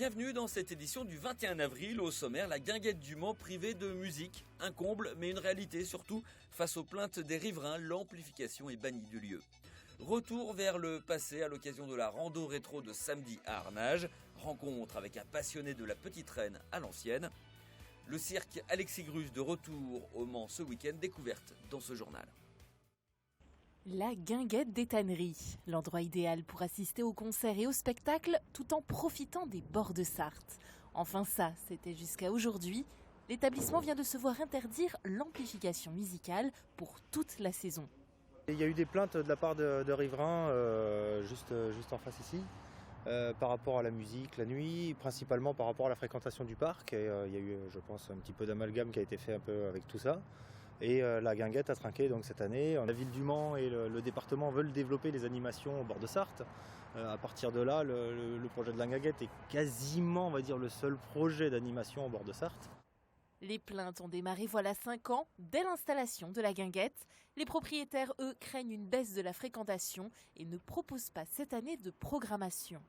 Bienvenue dans cette édition du 21 avril. Au sommaire, la guinguette du Mans privée de musique. Un comble, mais une réalité surtout. Face aux plaintes des riverains, l'amplification est bannie du lieu. Retour vers le passé à l'occasion de la rando rétro de samedi à Arnage. Rencontre avec un passionné de la petite reine à l'ancienne. Le cirque Alexis Grus de retour au Mans ce week-end, découverte dans ce journal. La guinguette des tanneries, l'endroit idéal pour assister aux concerts et aux spectacles tout en profitant des bords de Sarthe. Enfin ça, c'était jusqu'à aujourd'hui. L'établissement vient de se voir interdire l'amplification musicale pour toute la saison. Il y a eu des plaintes de la part de riverains juste en face ici par rapport à la musique la nuit, principalement par rapport à la fréquentation du parc. Et, il y a eu, je pense, un petit peu d'amalgame qui a été fait un peu avec tout ça. Et la guinguette a trinqué donc cette année. La ville du Mans et le département veulent développer les animations au bord de Sarthe. À partir de là, le projet de la guinguette est quasiment, on va dire, le seul projet d'animation au bord de Sarthe. Les plaintes ont démarré voilà 5 ans, dès l'installation de la guinguette. Les propriétaires, eux, craignent une baisse de la fréquentation et ne proposent pas cette année de programmation.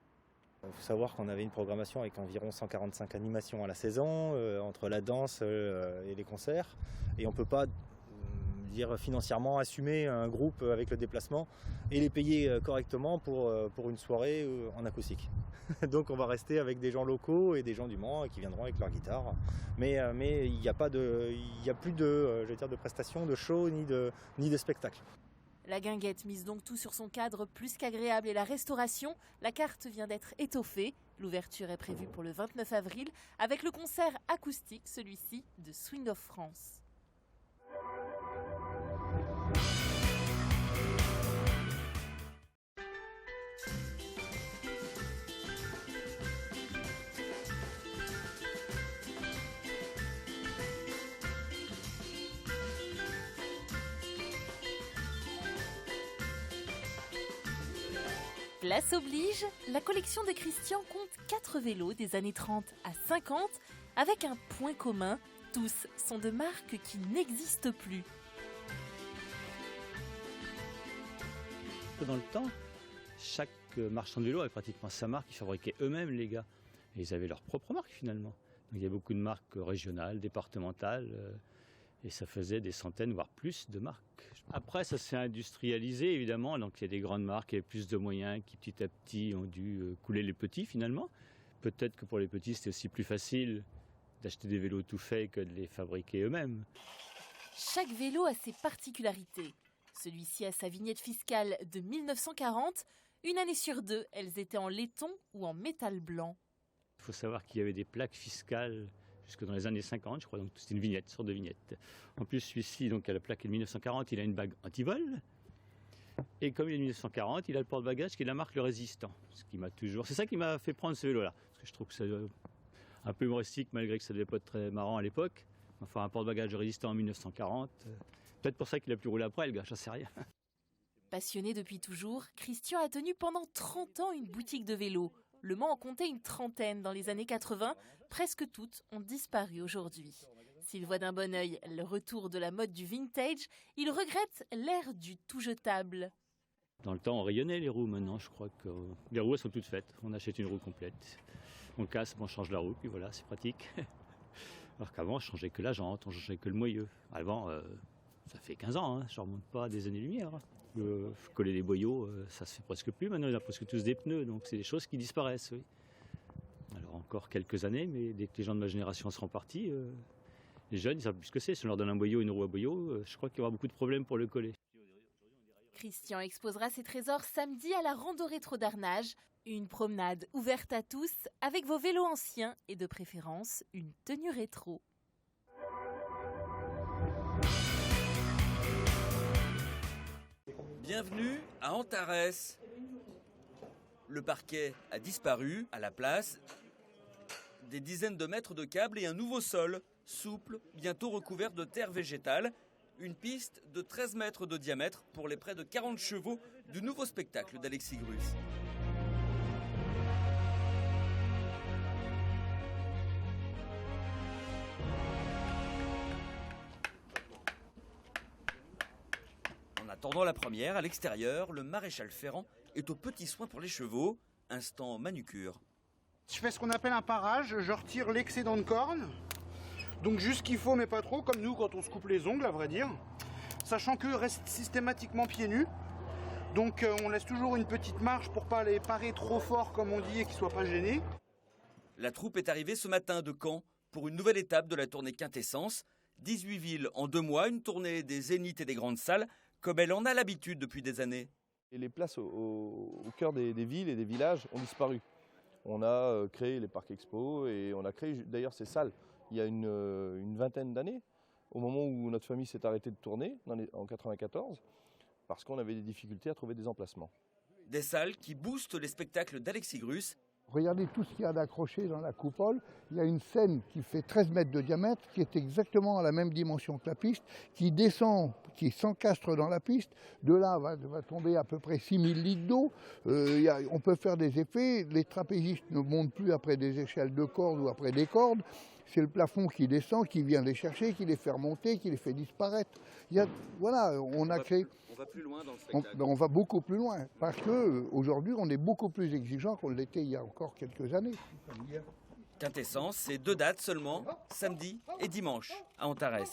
Il faut savoir qu'on avait une programmation avec environ 145 animations à la saison, entre la danse et les concerts. Et on ne peut pas financièrement assumer un groupe avec le déplacement et les payer correctement pour une soirée en acoustique. Donc on va rester avec des gens locaux et des gens du Mans qui viendront avec leur guitare. Mais il n'y a plus de prestations, de show ni de spectacle. La guinguette mise donc tout sur son cadre plus qu'agréable et la restauration. La carte vient d'être étoffée. L'ouverture est prévue pour le 29 avril avec le concert acoustique, celui-ci de Swing of France. Place oblige, la collection de Christian compte 4 vélos des années 30 à 50 avec un point commun, tous sont de marques qui n'existent plus. Dans le temps, chaque marchand de vélo avait pratiquement sa marque, ils fabriquaient eux-mêmes les gars. Et ils avaient leur propre marque finalement. Donc il y a beaucoup de marques régionales, départementales, et ça faisait des centaines, voire plus de marques. Après, ça s'est industrialisé, évidemment. Donc, il y a des grandes marques qui avaient plus de moyens, qui petit à petit ont dû couler les petits, finalement. Peut-être que pour les petits, c'était aussi plus facile d'acheter des vélos tout faits que de les fabriquer eux-mêmes. Chaque vélo a ses particularités. Celui-ci a sa vignette fiscale de 1940. Une année sur deux, elles étaient en laiton ou en métal blanc. Il faut savoir qu'il y avait des plaques fiscales jusque dans les années 50, je crois, donc c'était une vignette, une sorte de vignette. En plus, celui-ci, donc à la plaque de 1940, il a une bague anti-vol. Et comme il est de 1940, il a le porte-bagages qui est la marque Le Résistant. C'est ça qui m'a fait prendre ce vélo-là. Parce que je trouve que c'est un peu humoristique, malgré que ça ne devait pas être très marrant à l'époque. Enfin, un porte-bagages Résistant en 1940. Peut-être pour ça qu'il a plus roulé après, le gars, j'en sais rien. Passionné depuis toujours, Christian a tenu pendant 30 ans une boutique de vélos. Le Mans en comptait une trentaine dans les années 80. Presque toutes ont disparu aujourd'hui. S'il voit d'un bon œil le retour de la mode du vintage, il regrette l'ère du tout jetable. Dans le temps, on rayonnait les roues. Maintenant, je crois que les roues elles sont toutes faites. On achète une roue complète. On casse, on change la roue, puis voilà, c'est pratique. Alors qu'avant, on changeait que la jante, on changeait que le moyeu. Avant, ça fait 15 ans, hein, je ne remonte pas à des années-lumière. Coller les boyaux, ça se fait presque plus. Maintenant, il y a presque tous des pneus, donc c'est des choses qui disparaissent. Oui. Alors encore quelques années, mais dès que les gens de ma génération seront partis, les jeunes, ils savent plus ce que c'est. Si on leur donne un boyau, une roue à boyau, je crois qu'il y aura beaucoup de problèmes pour le coller. Christian exposera ses trésors samedi à la rando rétro d'Arnage. Une promenade ouverte à tous, avec vos vélos anciens et de préférence une tenue rétro. Bienvenue à Antares. Le parquet a disparu, à la place, des dizaines de mètres de câbles et un nouveau sol, souple, bientôt recouvert de terre végétale. Une piste de 13 mètres de diamètre pour les près de 40 chevaux du nouveau spectacle d'Alexis Grus. En attendant la première, à l'extérieur, le maréchal Ferrand est aux petits soins pour les chevaux, instant manucure. Je fais ce qu'on appelle un parage, je retire l'excédent de corne. Donc juste ce qu'il faut mais pas trop, comme nous quand on se coupe les ongles à vrai dire. Sachant qu'eux restent systématiquement pieds nus. Donc on laisse toujours une petite marge pour pas les parer trop fort comme on dit et qu'ils soient pas gênés. La troupe est arrivée ce matin de Caen pour une nouvelle étape de la tournée Quintessence. 18 villes en 2 mois, une tournée des zéniths et des grandes salles, comme elle en a l'habitude depuis des années. Et les places au cœur des villes et des villages ont disparu. On a créé les parcs expo et on a créé d'ailleurs ces salles il y a une vingtaine d'années, au moment où notre famille s'est arrêtée de tourner, en 1994, parce qu'on avait des difficultés à trouver des emplacements. Des salles qui boostent les spectacles d'Alexis Grus. Regardez tout ce qu'il y a d'accroché dans la coupole. Il y a une scène qui fait 13 mètres de diamètre, qui est exactement à la même dimension que la piste, qui descend, qui s'encastre dans la piste. De là va tomber à peu près 6000 litres d'eau. On peut faire des effets. Les trapézistes ne montent plus après des échelles de cordes ou après des cordes. C'est le plafond qui descend, qui vient les chercher, qui les fait remonter, qui les fait disparaître. Voilà, on a créé... On va plus loin dans le spectacle. On va beaucoup plus loin, parce qu'aujourd'hui, on est beaucoup plus exigeant qu'on l'était il y a encore quelques années. Quintessence, c'est 2 dates seulement, samedi et dimanche, à Antares.